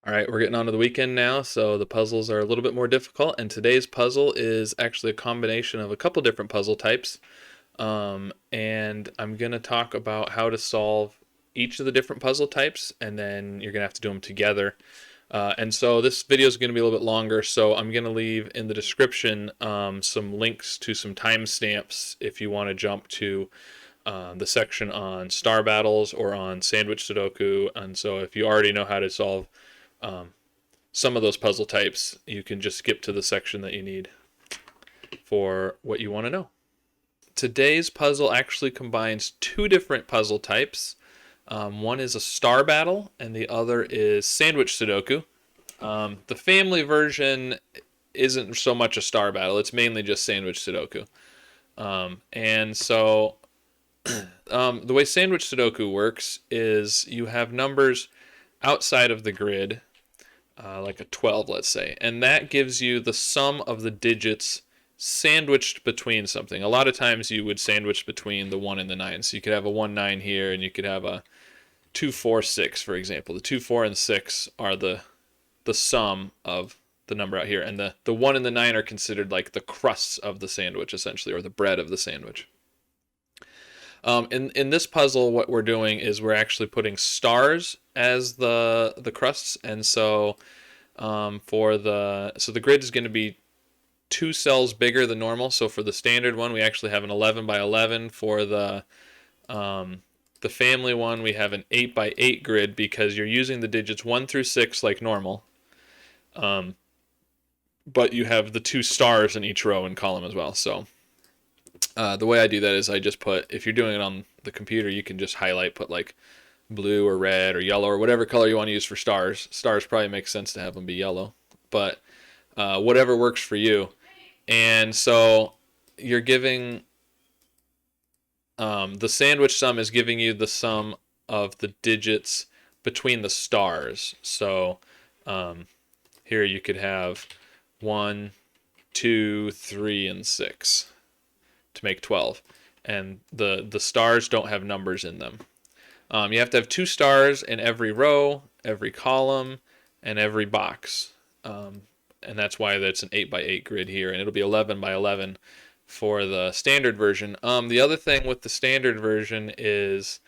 All right, we're getting on to the weekend now, so the puzzles are a little bit more difficult. And today's puzzle is actually a combination of a couple different puzzle types. And I'm going to talk about how to solve each of the different puzzle types, and then you're going to have to do them together. And so this video is going to be a little bit longer, so I'm going to leave in the description some links to some timestamps if you want to jump to the section on star battles or on Sandwich Sudoku. And so if you already know how to solve some of those puzzle types, you can just skip to the section that you need for what you want to know. Today's puzzle actually combines two different puzzle types. One is a star battle, and the other is Sandwich Sudoku. The family version isn't so much a star battle, it's mainly just Sandwich Sudoku. And so the way Sandwich Sudoku works is you have numbers outside of the grid, like a 12, let's say, and that gives you the sum of the digits sandwiched between something. A lot of times you would sandwich between the 1 and the 9. So you could have a 1, 9 here, and you could have a 2, 4, 6, for example. The 2, 4, and 6 are the sum of the number out here, and the 1 and the 9 are considered like the crusts of the sandwich, essentially, or the bread of the sandwich. In this puzzle, what we're doing is we're actually putting stars as the crusts, and so the grid is going to be 2 cells bigger than normal. So for the standard one, we actually have an 11 by 11. For the family one, we have an 8 by 8 grid because you're using the digits 1 through 6 like normal. But you have the 2 stars in each row and column as well. So the way I do that is I just put, if you're doing it on the computer, you can just highlight, put like blue or red or yellow or whatever color you want to use for stars. Stars probably makes sense to have them be yellow, but whatever works for you. And so you're giving the sandwich sum is giving you the sum of the digits between the stars. So here you could have 1, 2, 3, and 6 to make 12. And the stars don't have numbers in them. You have to have 2 stars in every row, every column, and every box. And that's why that's an 8 by 8 grid here, and it'll be 11 by 11 for the standard version. The other thing with the standard version is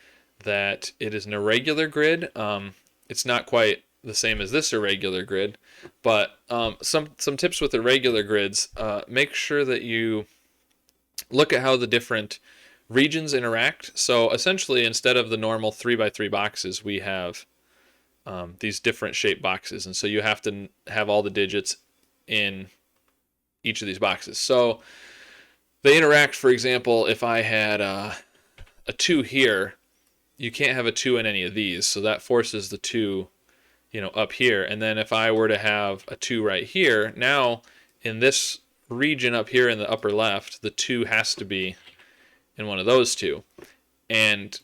that it is an irregular grid. It's not quite the same as this irregular grid, but some tips with irregular grids. Make sure that you look at how the different regions interact. So essentially, instead of the normal 3 by 3 boxes, we have these different shaped boxes, and so you have to have all the digits in each of these boxes. So they interact. For example, if I had a 2 here, you can't have a 2 in any of these, so that forces the 2 up here. And then if I were to have a 2 right here, now in this region up here in the upper left, the 2 has to be in one of those 2. And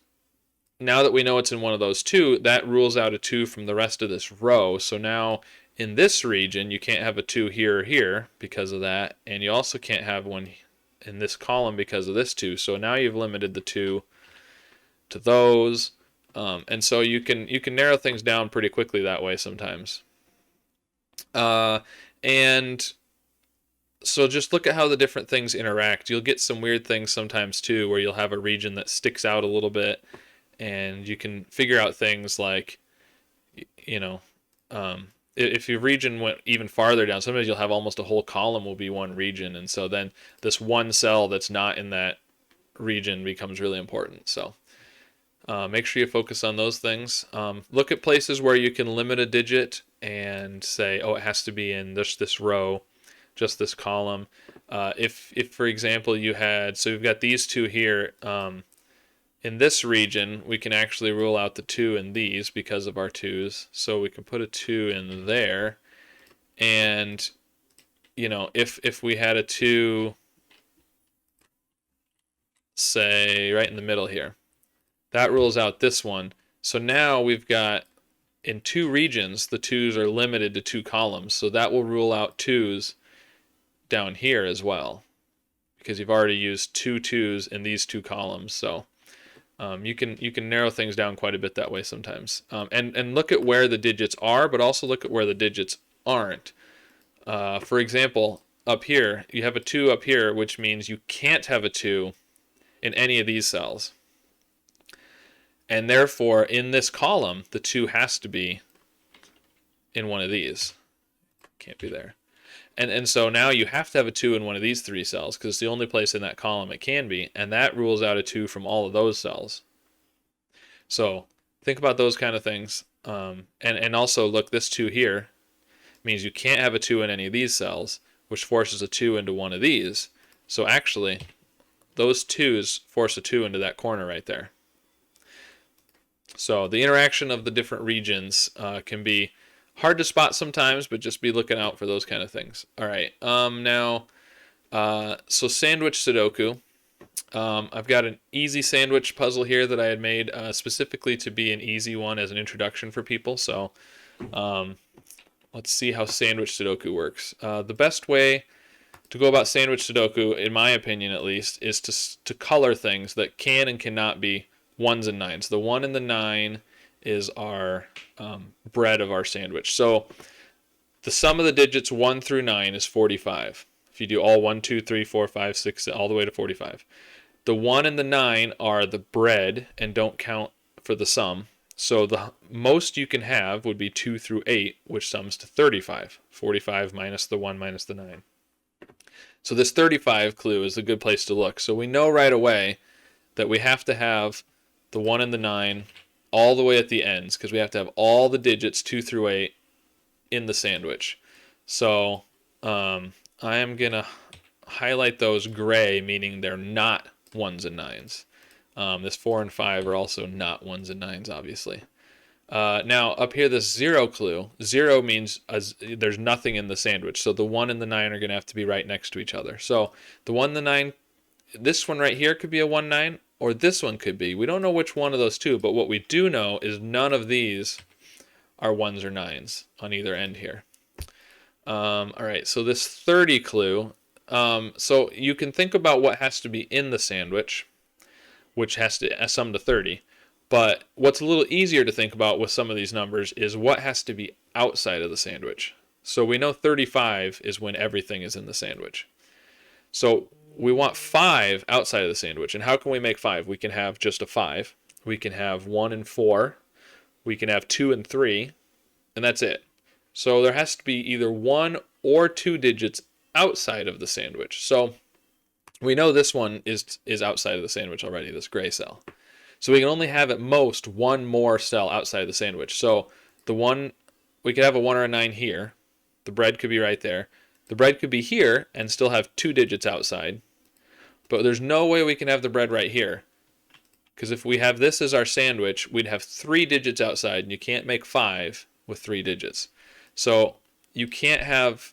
now that we know it's in one of those 2, that rules out a 2 from the rest of this row. So now in this region, you can't have a 2 here or here because of that, and you also can't have one in this column because of this 2. So now you've limited the 2 to those, and so you can narrow things down pretty quickly that way sometimes. And so just look at how the different things interact. You'll get some weird things sometimes too, where you'll have a region that sticks out a little bit, and you can figure out things like, if your region went even farther down, sometimes you'll have almost a whole column will be one region, and so then this one cell that's not in that region becomes really important. So make sure you focus on those things. Look at places where you can limit a digit and say, oh, it has to be in this row, just this column. If for example you had, so you've got these 2 here, in this region, we can actually rule out the 2 in these because of our 2s. So we can put a 2 in there. And, if we had a 2, say, right in the middle here, that rules out this one. So now we've got, in 2 regions, the 2s are limited to 2 columns. So that will rule out 2s down here as well, because you've already used 2 2s in these 2 columns. So You can narrow things down quite a bit that way sometimes. And look at where the digits are, but also look at where the digits aren't. For example, up here, you have a 2 up here, which means you can't have a 2 in any of these cells. And therefore, in this column, the 2 has to be in one of these. Can't be there. And so now you have to have a 2 in one of these 3 cells because it's the only place in that column it can be, and that rules out a 2 from all of those cells. So think about those kind of things. And also, look, this 2 here means you can't have a 2 in any of these cells, which forces a 2 into one of these. So actually, those 2's force a 2 into that corner right there. So the interaction of the different regions can be hard to spot sometimes, but just be looking out for those kind of things. All right, so Sandwich Sudoku. I've got an easy sandwich puzzle here that I had made specifically to be an easy one as an introduction for people. So let's see how Sandwich Sudoku works. The best way to go about Sandwich Sudoku, in my opinion at least, is to color things that can and cannot be 1s and 9s. The 1 and the 9 is our bread of our sandwich. So the sum of the digits 1 through 9 is 45. If you do all 1, 2, 3, 4, 5, 6, all the way to 45. The 1 and the 9 are the bread and don't count for the sum. So the most you can have would be 2 through 8, which sums to 35. 45 minus the 1 minus the 9. So this 35 clue is a good place to look. So we know right away that we have to have the 1 and the 9 all the way at the ends because we have to have all the digits 2 through 8 in the sandwich. So I am going to highlight those gray, meaning they're not 1s and 9s. This 4 and 5 are also not 1s and 9s, obviously. Now, up here, this 0 clue. 0 means there's nothing in the sandwich. So the 1 and the 9 are going to have to be right next to each other. So the 1 and the 9, this one right here could be a 1, 9, or this one could be. We don't know which one of those two, but what we do know is none of these are 1s or 9s on either end here. All right, so this 30 clue. So you can think about what has to be in the sandwich, which has to sum to 30. But what's a little easier to think about with some of these numbers is what has to be outside of the sandwich. So we know 35 is when everything is in the sandwich. So we want 5 outside of the sandwich. And how can we make 5? We can have just a 5. We can have 1 and 4. We can have 2 and 3. And that's it. So there has to be either 1 or 2 digits outside of the sandwich. So we know this one is outside of the sandwich already, this gray cell. So we can only have at most one more cell outside of the sandwich. So we could have a 1 or a 9 here. The bread could be right there. The bread could be here and still have 2 digits outside. But there's no way we can have the bread right here. Because if we have this as our sandwich, we'd have 3 digits outside, and you can't make 5 with 3 digits. So you can't have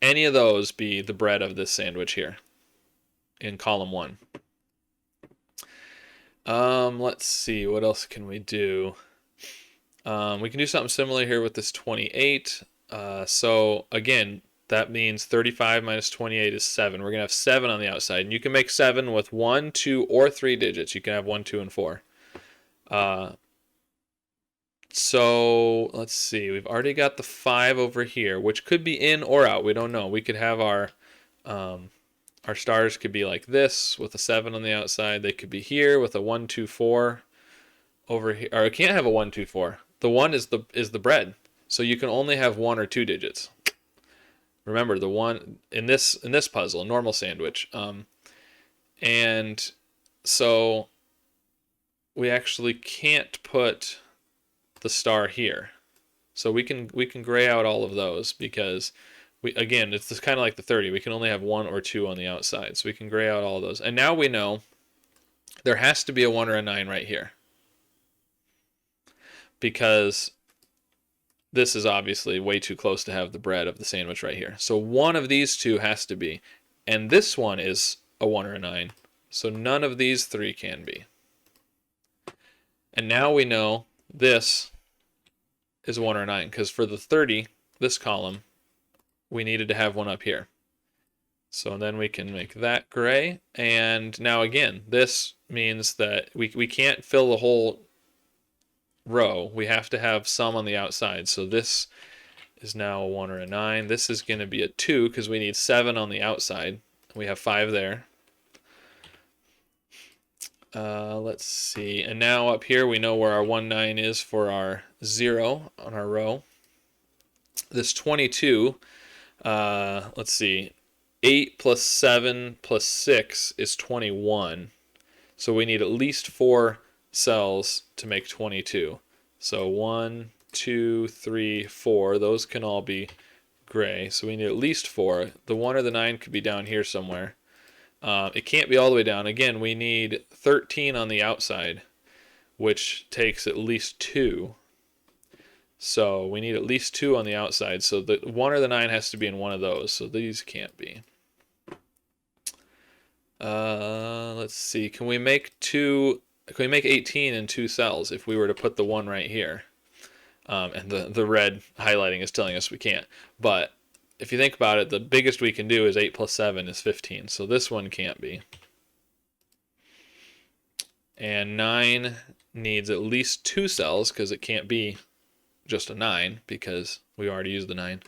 any of those be the bread of this sandwich here in column 1. Let's see, what else can we do? We can do something similar here with this 28. So again, that means 35 minus 28 is 7. We're going to have 7 on the outside. And you can make 7 with 1, 2, or 3 digits. You can have 1, 2, and 4. So let's see. We've already got the 5 over here, which could be in or out. We don't know. We could have our stars could be like this with a 7 on the outside. They could be here with a 1, 2, 4 over here. Or it can't have a 1, 2, 4. The 1 is the bread. So you can only have 1 or 2 digits. Remember, the 1 in this puzzle, a normal sandwich. And so we actually can't put the star here. So we can gray out all of those because it's kind of like the 30. We can only have 1 or 2 on the outside. So we can gray out all of those. And now we know there has to be a 1 or a 9 right here. Because this is obviously way too close to have the bread of the sandwich right here. So one of these two has to be. And this one is a 1 or a 9. So none of these 3 can be. And now we know this is a 1 or a 9. Because for the 30, this column, we needed to have one up here. So then we can make that gray. And now again, this means that we can't fill the whole row. We have to have some on the outside. So this is now a 1 or a 9. This is going to be a 2 because we need 7 on the outside. We have 5 there. Let's see. And now up here we know where our 1, 9 is for our 0 on our row. This 22, let's see. 8 plus 7 plus 6 is 21. So we need at least 4 cells to make 22. So 1, 2, 3, 4. Those can all be gray. So we need at least 4. The 1 or the 9 could be down here somewhere. It can't be all the way down. Again, we need 13 on the outside, which takes at least 2. So we need at least 2 on the outside. So the 1 or the 9 has to be in one of those. So these can't be. Let's see. Can we make 18 in 2 cells if we were to put the 1 right here? And the red highlighting is telling us we can't. But if you think about it, the biggest we can do is 8 plus 7 is 15. So this one can't be. And 9 needs at least 2 cells because it can't be just a 9 because we already used the 9.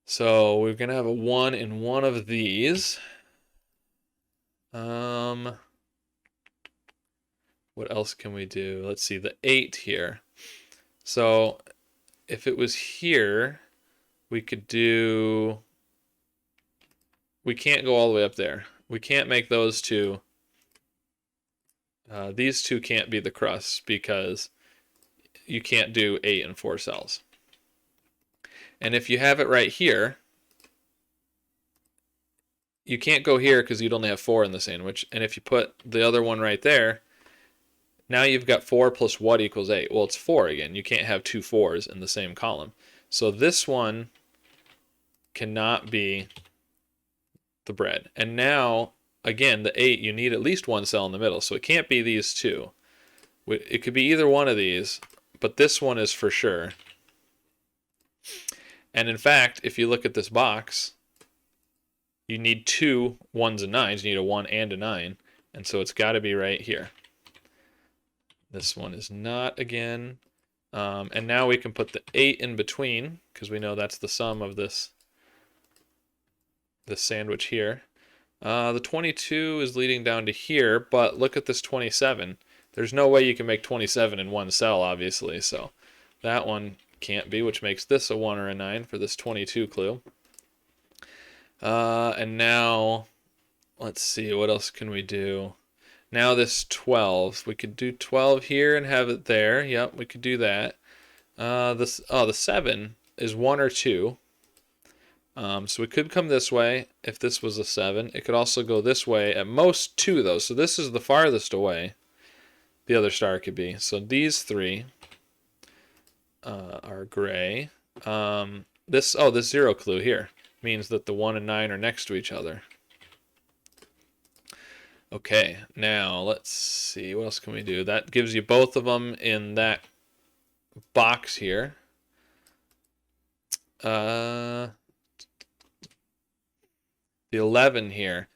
So we're going to have a 1 in one of these. What else can we do? Let's see, the 8 here. So if it was here, we could do... We can't go all the way up there. We can't make those two. These two can't be the crust because you can't do 8 and 4 cells. And if you have it right here, you can't go here because you'd only have 4 in the sandwich. And if you put the other one right there, now you've got 4 plus what equals 8? Well, it's 4 again. You can't have 2 4s in the same column. So this one cannot be the bread. And now, again, the 8, you need at least 1 cell in the middle. So it can't be these two. It could be either one of these, but this one is for sure. And in fact, if you look at this box, you need 2 1s and 9s. You need a 1 and a 9. And so it's got to be right here. This one is not again. And now we can put the 8 in between because we know that's the sum of this sandwich here. The 22 is leading down to here, but look at this 27. There's no way you can make 27 in one cell, obviously. So that one can't be, which makes this a 1 or a 9 for this 22 clue. And now, let's see, what else can we do? Now this 12, we could do 12 here and have it there. Yep, we could do that. The 7 is 1 or 2. So we could come this way if this was a 7. It could also go this way, at most 2 though. So this is the farthest away the other star could be. So these 3 are gray. This 0 clue here means that the 1 and 9 are next to each other. Okay, now let's see, what else can we do? That gives you both of them in that box here. The 11 here.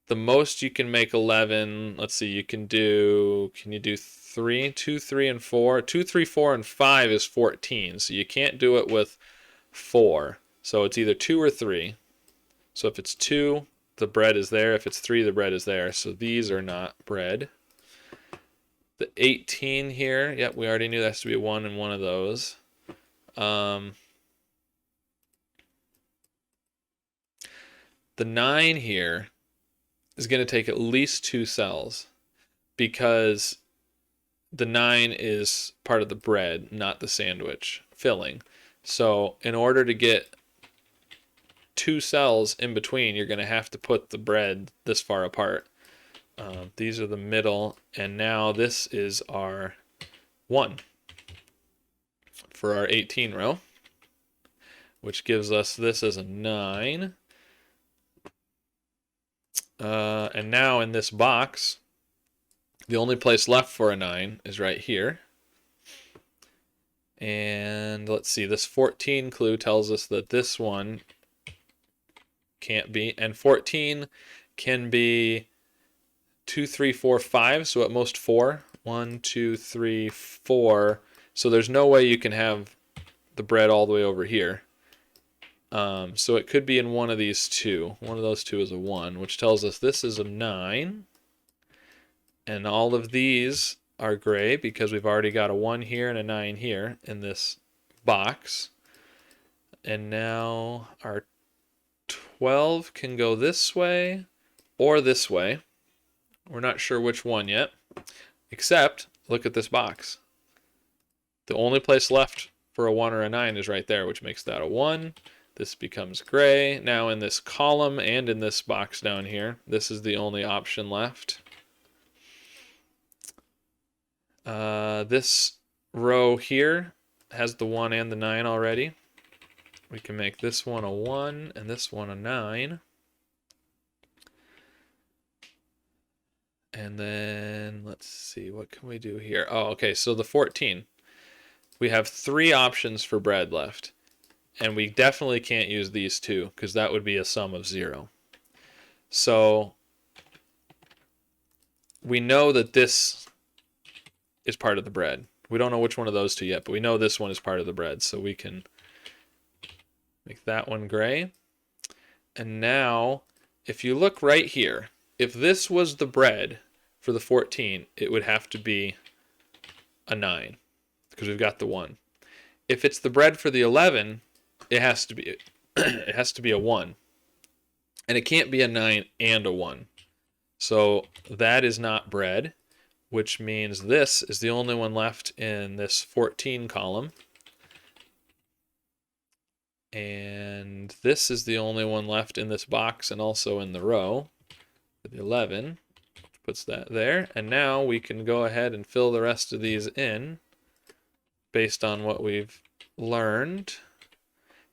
The most you can make 11, let's see, can you do 3? 2, 3, and 4? 2, 3, 4, and 5 is 14, so you can't do it with 4. So it's either 2 or 3. So if it's 2, the bread is there. If it's 3, the bread is there. So these are not bread. The 18 here, yep, we already knew that has to be a 1 in one of those. The 9 here is going to take at least 2 cells because the 9 is part of the bread, not the sandwich filling. So in order to get 2 cells in between, you're going to have to put the bread this far apart. These are the middle, and now this is our 1 for our 18 row, which gives us this as a 9. And now in this box, the only place left for a 9 is right here. And let's see, this 14 clue tells us that this one can't be. And 14 can be 2, 3, 4, 5. So at most 4. 1, 2, 3, 4. So there's no way you can have the bread all the way over here. So it could be in one of these two. One of those two is a 1, which tells us this is a 9. And all of these are gray because we've already got a 1 here and a 9 here in this box. And now our 12 can go this way or this way. We're not sure which one yet, except look at this box. The only place left for a 1 or a 9 is right there, which makes that a 1. This becomes gray. Now in this column and in this box down here, this is the only option left. This row here has the 1 and the 9 already. We can make this one a 1 and this one a 9. And then let's see, what can we do here? Oh, okay, so the 14. We have 3 options for bread left. And we definitely can't use these two because that would be a sum of 0. So we know that this is part of the bread. We don't know which one of those two yet, but we know this one is part of the bread. So we can make that one gray. And now, if you look right here, if this was the bread for the 14, it would have to be a 9 because we've got the 1. If it's the bread for the 11, it has to be a 1. And it can't be a 9 and a 1. So that is not bread, which means this is the only one left in this 14 column. And this is the only one left in this box and also in the row for the 11, which puts that there. And now we can go ahead and fill the rest of these in based on what we've learned.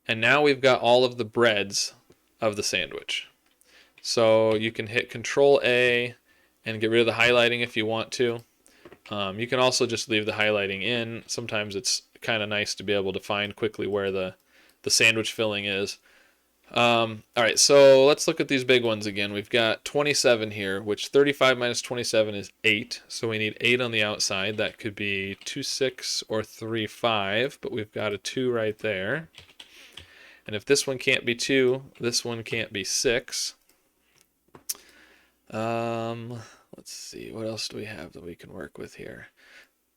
And now we've got all of the breads of the sandwich. So you can hit Control A and get rid of the highlighting if you want to. You can also just leave the highlighting in. Sometimes it's kind of nice to be able to find quickly where the sandwich filling is. All right, so let's look at these big ones again. We've got 27 here, which 35 minus 27 is 8. So we need 8 on the outside. That could be 2, 6 or 3, 5, but we've got a 2 right there. And if this one can't be 2, this one can't be 6. Let's see, what else do we have that we can work with here?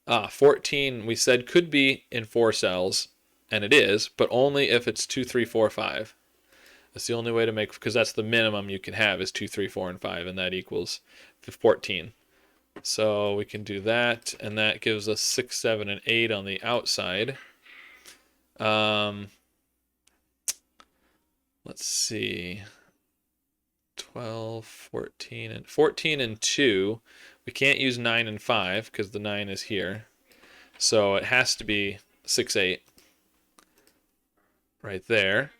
14 we said could be in 4 cells, and it is, but only if it's 2, 3, 4, 5. That's the only way to make, because that's the minimum you can have is 2, 3, 4, and 5, and that equals 14. So we can do that, and that gives us 6, 7, and 8 on the outside. Let's see, 12, 14 and 2. We can't use 9 and 5 because the 9 is here. So it has to be 6, 8 right there.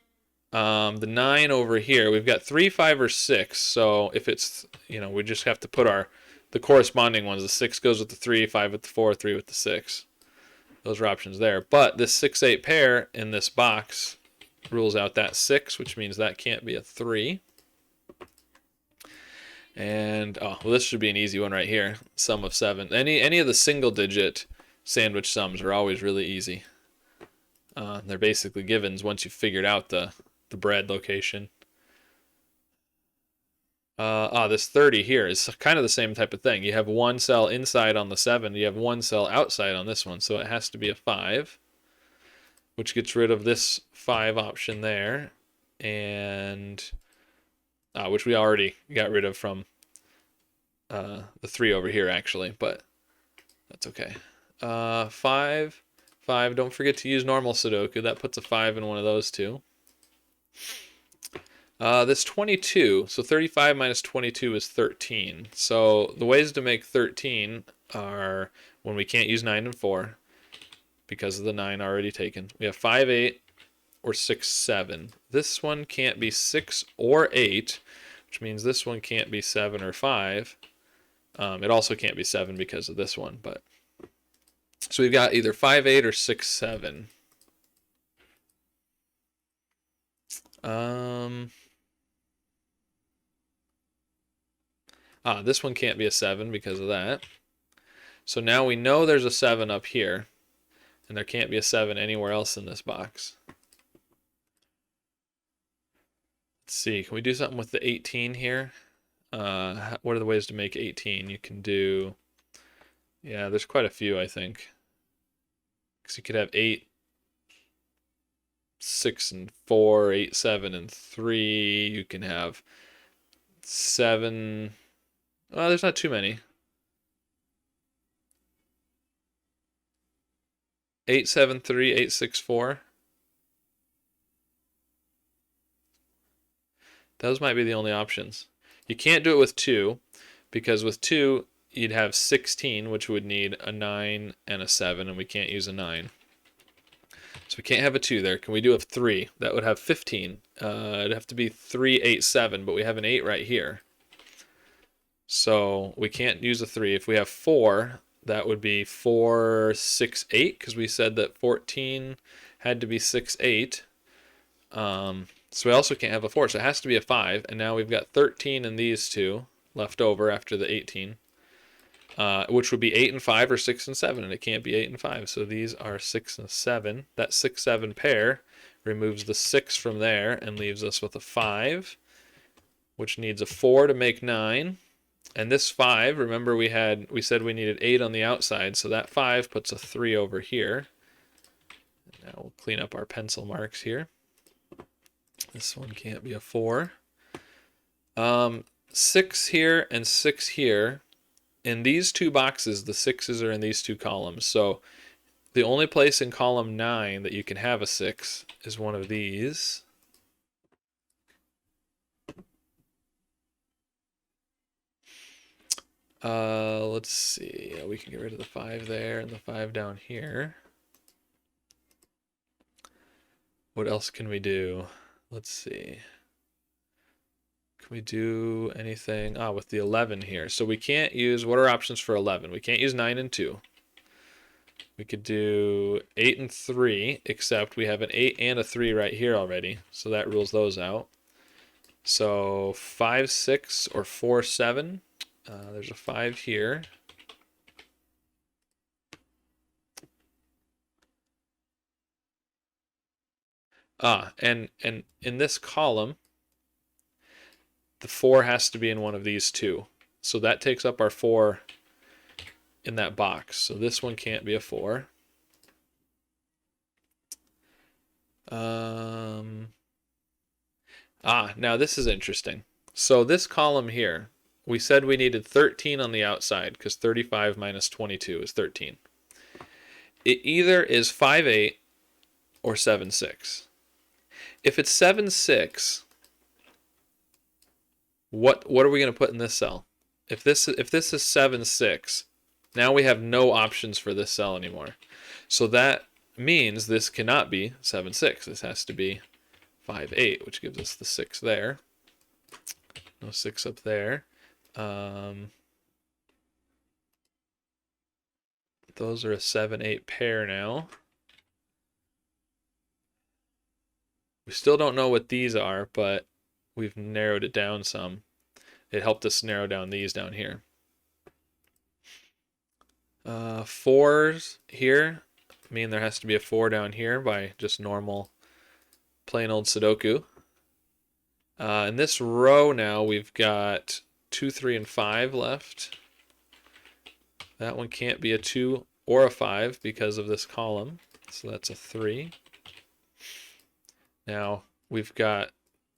The 9 over here, we've got 3, 5, or 6. So if it's, we just have to put the corresponding ones. The 6 goes with the 3, 5 with the 4, 3 with the 6. Those are options there. But this 6, 8 pair in this box rules out that 6, which means that can't be a 3. And, this should be an easy one right here. Sum of 7. Any of the single digit sandwich sums are always really easy. They're basically givens once you've figured out the bread location. This 30 here is kind of the same type of thing. You have 1 cell inside on the 7. You have 1 cell outside on this one. So it has to be a 5, which gets rid of this 5 option there. And which we already got rid of from the 3 over here, actually, but that's okay. 5, don't forget to use normal Sudoku. That puts a 5 in one of those two. This 22, so 35 minus 22 is 13. So the ways to make 13 are when we can't use 9 and 4 because of the 9 already taken. We have 5, 8, or 6, 7. This one can't be 6 or 8, which means this one can't be 7 or 5. It also can't be 7 because of this one. But so we've got either 5, 8, or 6, 7. This one can't be a 7 because of that. So now we know there's a 7 up here, and there can't be a 7 anywhere else in this box. Let's see, can we do something with the 18 here? What are the ways to make 18? You can do, yeah, there's quite a few, I think. Because you could have 8, 6, and 4, 8, 7, and 3. You can have 7. Well, there's not too many. 8, 7, 3, 8, 6, 4. Those might be the only options. You can't do it with 2, because with 2, you'd have 16, which would need a 9 and a 7, and we can't use a 9. So we can't have a 2 there. Can we do a 3? That would have 15. It'd have to be 3, 8, 7, but we have an 8 right here. So we can't use a 3. If we have 4, that would be 4, 6, 8, because we said that 14 had to be 6, 8. So we also can't have a 4, so it has to be a 5. And now we've got 13 in these two left over after the 18, which would be 8 and 5 or 6 and 7, and it can't be 8 and 5. So these are 6 and 7. That 6, 7 pair removes the 6 from there and leaves us with a 5, which needs a 4 to make 9. And this 5, remember we said we needed 8 on the outside, so that 5 puts a 3 over here. Now we'll clean up our pencil marks here. This one can't be a 4. 6 here and 6 here. In these two boxes, the 6s are in these two columns. So the only place in column 9 that you can have a 6 is one of these. Let's see. We can get rid of the 5 there and the 5 down here. What else can we do? Let's see. Can we do anything? With the 11 here. So we can't use, what are options for 11? We can't use 9 and 2. We could do 8 and 3, except we have an 8 and a 3 right here already. So that rules those out. So 5, 6, or 4, 7. There's a 5 here. And in this column, the 4 has to be in one of these two. So that takes up our 4 in that box. So this one can't be a 4. Now this is interesting. So this column here, we said we needed 13 on the outside because 35 minus 22 is 13. It either is 5, 8 or 7, 6. If it's 7, 6, what are we going to put in this cell? If this is 7, 6, now we have no options for this cell anymore. So that means this cannot be 7, 6. This has to be 5, 8, which gives us the 6 there. No 6 up there. Those are a 7, 8 pair now. We still don't know what these are, but we've narrowed it down some. It helped us narrow down these down here. 4s here mean there has to be a 4 down here by just normal plain old Sudoku. In this row now we've got 2, 3, and 5 left. That one can't be a 2 or a 5 because of this column, so that's a 3. Now we've got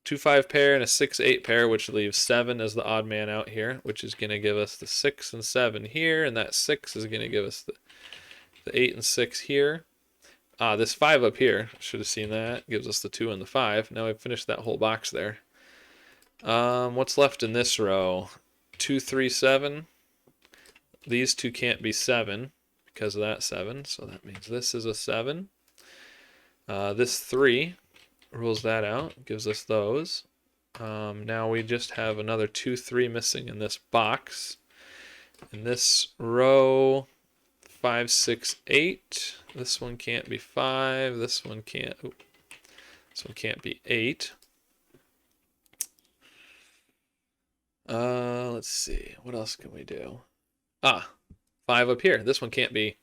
2, 5 pair and a 6, 8 pair, which leaves 7 as the odd man out here, which is going to give us the 6 and 7 here, and that 6 is going to give us the 8 and 6 here. This 5 up here, should have seen that, gives us the 2 and the 5. Now we've finished that whole box there. What's left in this row? 2, 3, 7. These two can't be 7 because of that 7, so that means this is a 7. This 3 rules that out, gives us those. Now we just have another 2, 3 missing in this box. In this row, 5, 6, 8. This one can't be 5. This one can't. This one can't be 8. Let's see. What else can we do? Ah, 5 up here. This one can't be.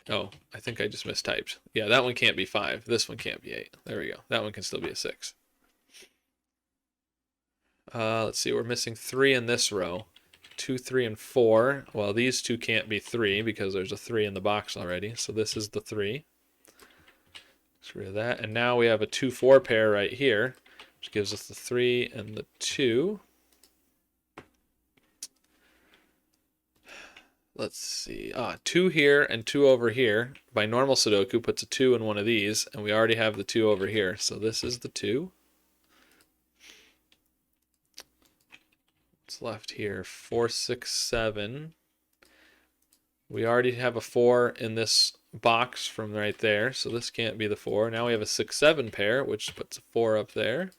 Oh, I think I just mistyped. Yeah, that one can't be 5. This one can't be 8. There we go. That one can still be a 6. Let's see. We're missing 3 in this row. 2, 3, and 4. Well, these two can't be 3 because there's a 3 in the box already. So this is the 3. Get rid of that. And now we have a 2, 4 pair right here, which gives us the 3 and the 2. Let's see. 2 here and 2 over here. By normal Sudoku puts a 2 in one of these, and we already have the 2 over here. So this is the 2. What's left here? 4, 6, 7. We already have a 4 in this box from right there, so this can't be the 4. Now we have a 6, 7 pair, which puts a 4 up there.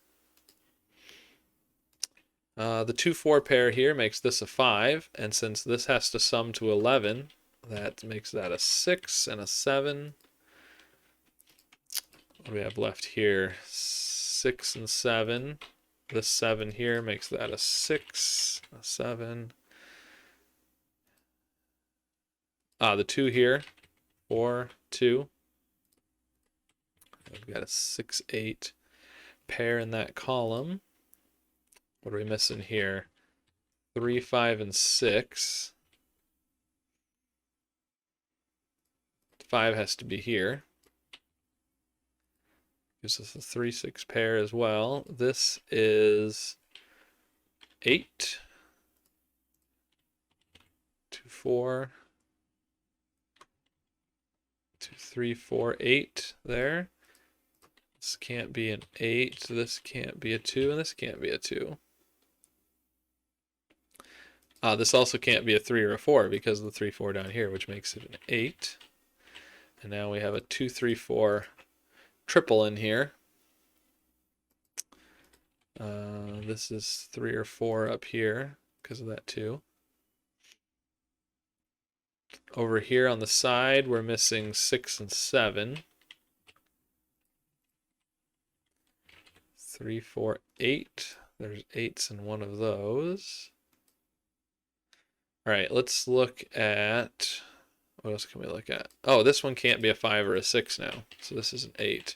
The 2, 4 pair here makes this a 5, and since this has to sum to 11, that makes that a 6 and a 7. What do we have left here? 6 and 7. This 7 here makes that a 6, a 7. The 2 here, 4, 2. We've got a 6, 8 pair in that column. What are we missing here? 3, 5, and 6. 5 has to be here. Gives us a 3, 6 pair as well. This is 8. 2, 4. 2, 3, 4, 8 there. This can't be an 8. This can't be a 2, and this can't be a 2. This also can't be a 3 or a 4 because of the 3, 4 down here, which makes it an 8. And now we have a 2, 3, 4 triple in here. This is 3 or 4 up here because of that 2. Over here on the side, we're missing 6 and 7. 3, 4, 8. There's 8s in one of those. All right, let's look at, what else can we look at? Oh, this one can't be a 5 or a 6 now. So this is an 8,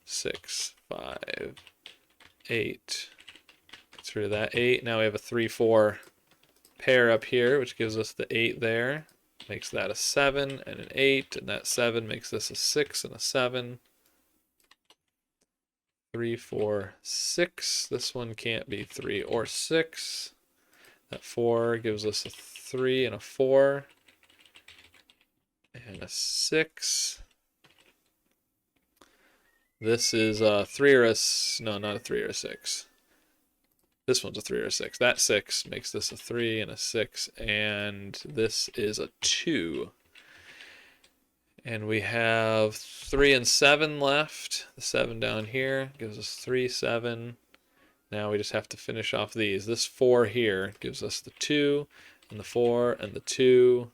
6, 5, 8. Get rid of that 8. Now we have a 3, 4 pair up here, which gives us the 8 there. Makes that a 7 and an 8, and that 7 makes this a 6 and a 7. 3, 4, 6. This one can't be 3 or 6. That 4 gives us a 3 and a 4. And a 6. This is a 3 or a... No, not a 3 or a 6. This one's a 3 or a 6. That 6 makes this a 3 and a 6. And this is a 2. And we have 3 and 7 left. The 7 down here gives us 3, 7. Now we just have to finish off these. This 4 here gives us the 2, and the 4, and the 2,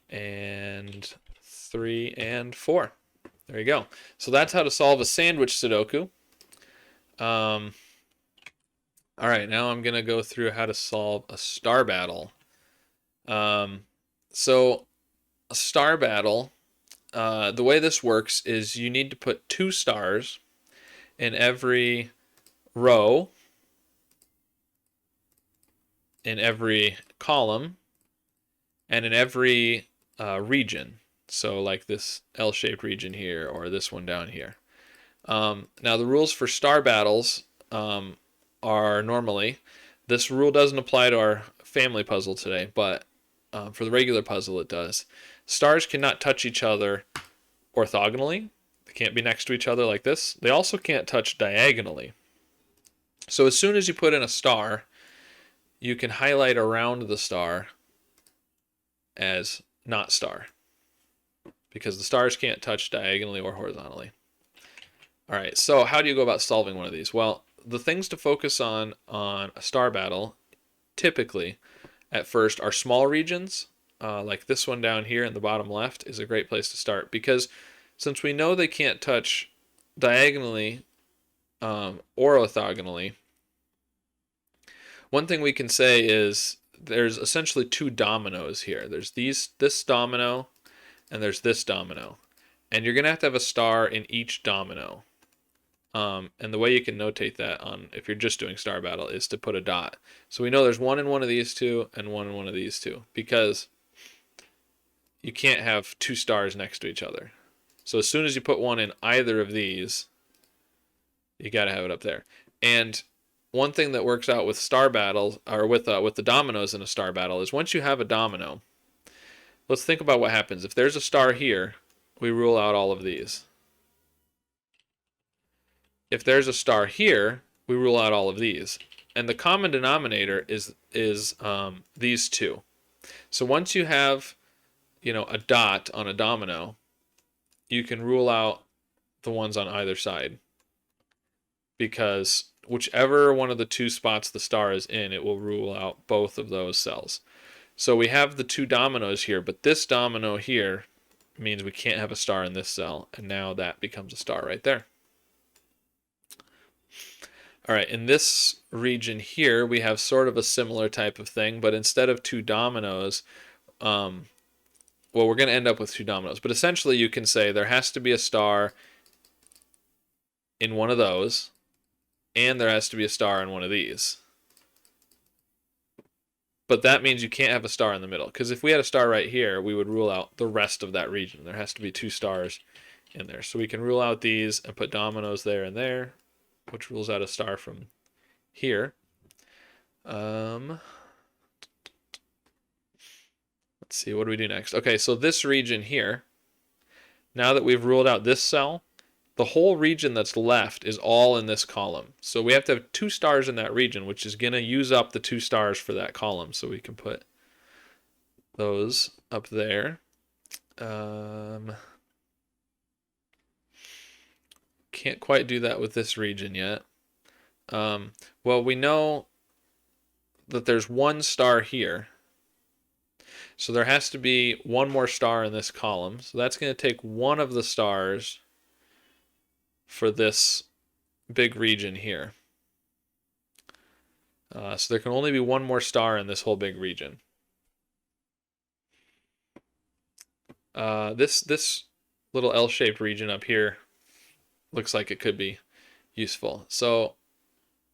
and 3, and 4. There you go. So that's how to solve a sandwich Sudoku. All right, now I'm going to go through how to solve a star battle. So a star battle, the way this works is you need to put 2 stars in every row, in every column, and in every region. So like this L-shaped region here, or this one down here. Now the rules for star battles are normally, this rule doesn't apply to our family puzzle today, but for the regular puzzle it does. Stars cannot touch each other orthogonally. They can't be next to each other like this. They also can't touch diagonally. So as soon as you put in a star, you can highlight around the star as not star, because the stars can't touch diagonally or horizontally. All right, so how do you go about solving one of these? Well, the things to focus on a star battle, typically, at first, are small regions, like this one down here in the bottom left is a great place to start, because since we know they can't touch diagonally or orthogonally, One thing we can say is there's essentially two dominoes here. There's this domino and there's this domino. And you're going to have a star in each domino. And the way you can notate that on if you're just doing star battle is to put a dot. So we know there's one in one of these two and one in one of these two because you can't have two stars next to each other. So as soon as you put one in either of these, you got to have it up there. And one thing that works out with star battles or with the dominoes in a star battle is once you have a domino, let's think about what happens. If there's a star here, we rule out all of these. If there's a star here, we rule out all of these. And the common denominator is these two. So once you have, a dot on a domino, you can rule out the ones on either side. Because whichever one of the two spots the star is in, it will rule out both of those cells. So we have the two dominoes here, but this domino here means we can't have a star in this cell, and now that becomes a star right there. All right, in this region here, we have sort of a similar type of thing, but instead of two dominoes, well, we're going to end up with two dominoes, but essentially you can say there has to be a star in one of those, and there has to be a star in one of these. But that means you can't have a star in the middle, because if we had a star right here, we would rule out the rest of that region. There has to be two stars in there. So we can rule out these and put dominoes there and there, which rules out a star from here. Let's see, what do we do next? Okay, so this region here, now that we've ruled out this cell, the whole region that's left is all in this column. So we have to have two stars in that region, which is going to use up the two stars for that column. So we can put those up there. Can't quite do that with this region yet. Well, we know that there's one star here. So there has to be one more star in this column. So that's going to take one of the stars for this big region here. So there can only be one more star in this whole big region. This little L-shaped region up here looks like it could be useful. So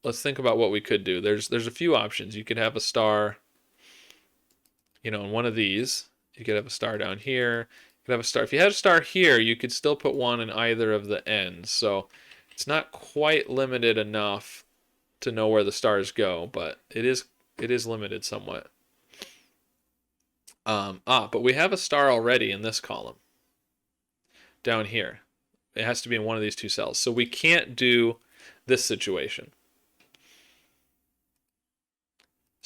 let's think about what we could do. There's a few options. You could have a star, in one of these. You could have a star down here. You could have a star. If you had a star here, you could still put one in either of the ends. So it's not quite limited enough to know where the stars go, but it is limited somewhat. But we have a star already in this column down here. It has to be in one of these two cells. So we can't do this situation.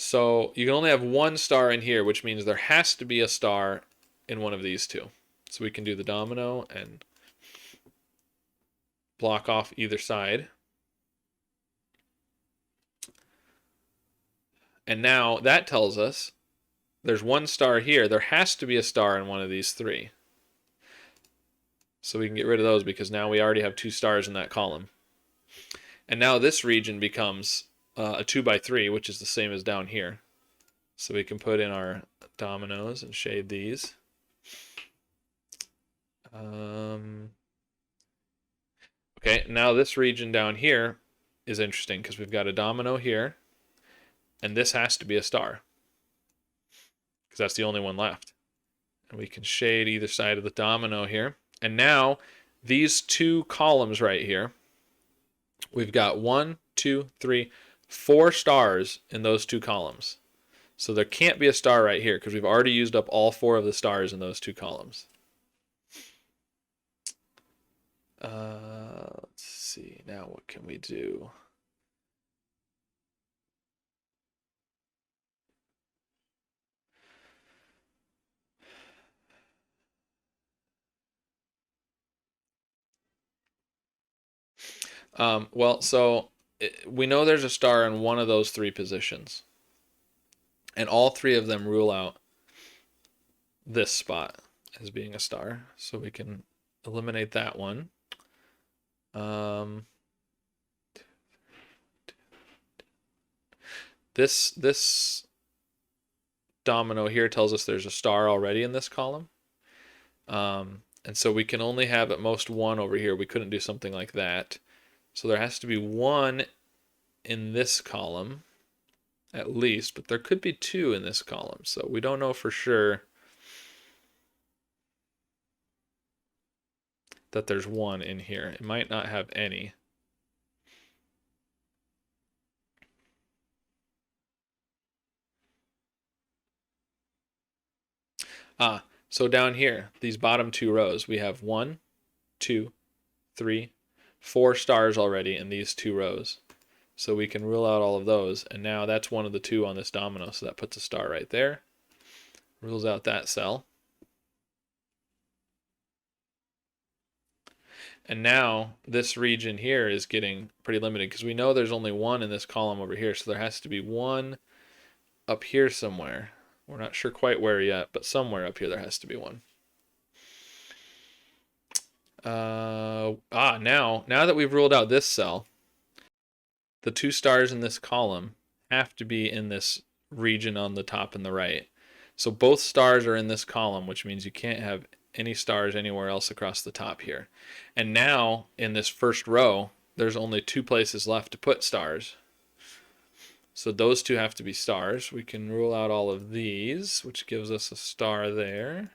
So you can only have one star in here, which means there has to be a star in one of these two. So we can do the domino and block off either side. And now that tells us there's one star here. There has to be a star in one of these three. So we can get rid of those because now we already have two stars in that column. And now this region becomes a 2x3, which is the same as down here. So we can put in our dominoes and shade these. Okay, now this region down here is interesting because we've got a domino here, and this has to be a star because that's the only one left. And we can shade either side of the domino here. And now these two columns right here, we've got 1, 2, 3, 4 stars in those two columns. So there can't be a star right here because we've already used up all 4 of the stars in those two columns. Let's see. Now what can we do? We know there's a star in one of those 3 positions. And all 3 of them rule out this spot as being a star. So we can eliminate that one. This domino here tells us there's a star already in this column. And so we can only have at most one over here. We couldn't do something like that. So there has to be one in this column at least, but there could be two in this column. So we don't know for sure that there's one in here. It might not have any. So down here, these bottom two rows, we have 1, 2, 3, 4 stars already in these two rows. So we can rule out all of those. And now that's one of the two on this domino. So that puts a star right there. Rules out that cell. And now this region here is getting pretty limited because we know there's only one in this column over here. So there has to be one up here somewhere. We're not sure quite where yet, but somewhere up here there has to be one. Now that we've ruled out this cell, the two stars in this column have to be in this region on the top and the right. So both stars are in this column, which means you can't have any stars anywhere else across the top here. And now in this first row, there's only two places left to put stars. So those two have to be stars. We can rule out all of these, which gives us a star there.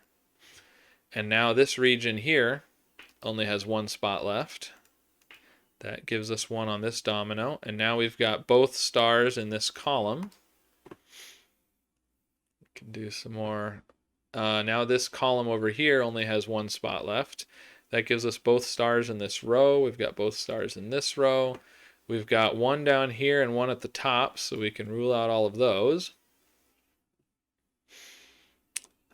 And now this region here only has one spot left. That gives us one on this domino. And now we've got both stars in this column. We can do some more. Now this column over here only has one spot left. That gives us both stars in this row. We've got both stars in this row. We've got one down here and one at the top, so we can rule out all of those.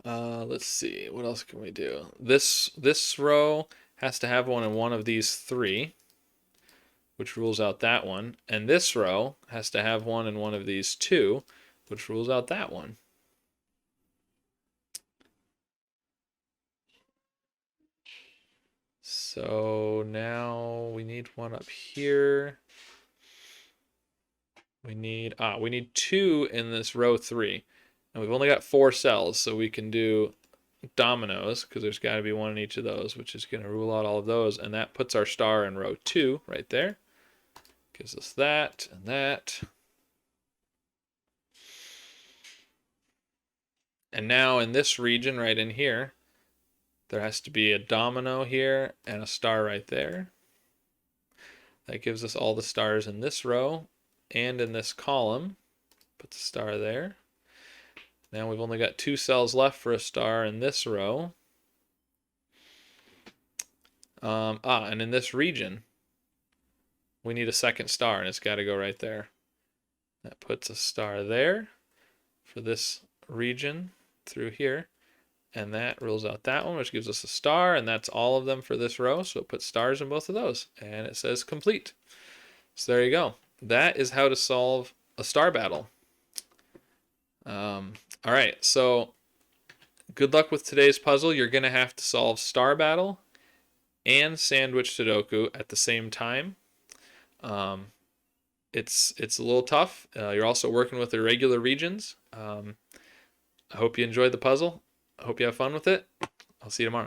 Let's see, what else can we do? This row has to have one in one of these three, which rules out that one. And this row has to have one in one of these two, which rules out that one. So now we need one up here. We need two in this row 3. And we've only got 4 cells, so we can do dominoes, because there's got to be one in each of those, which is going to rule out all of those. And that puts our star in row 2 right there. Gives us that and that. And now in this region right in here, there has to be a domino here and a star right there. That gives us all the stars in this row and in this column. Put the star there. Now we've only got 2 cells left for a star in this row. And in this region, we need a second star, and it's got to go right there. That puts a star there for this region through here. And that rules out that one, which gives us a star, and that's all of them for this row. So it puts stars in both of those, and it says complete. So there you go. That is how to solve a star battle. All right, so good luck with today's puzzle. You're going to have to solve Star Battle and Sandwich Sudoku at the same time. It's a little tough. You're also working with irregular regions. I hope you enjoyed the puzzle. I hope you have fun with it. I'll see you tomorrow.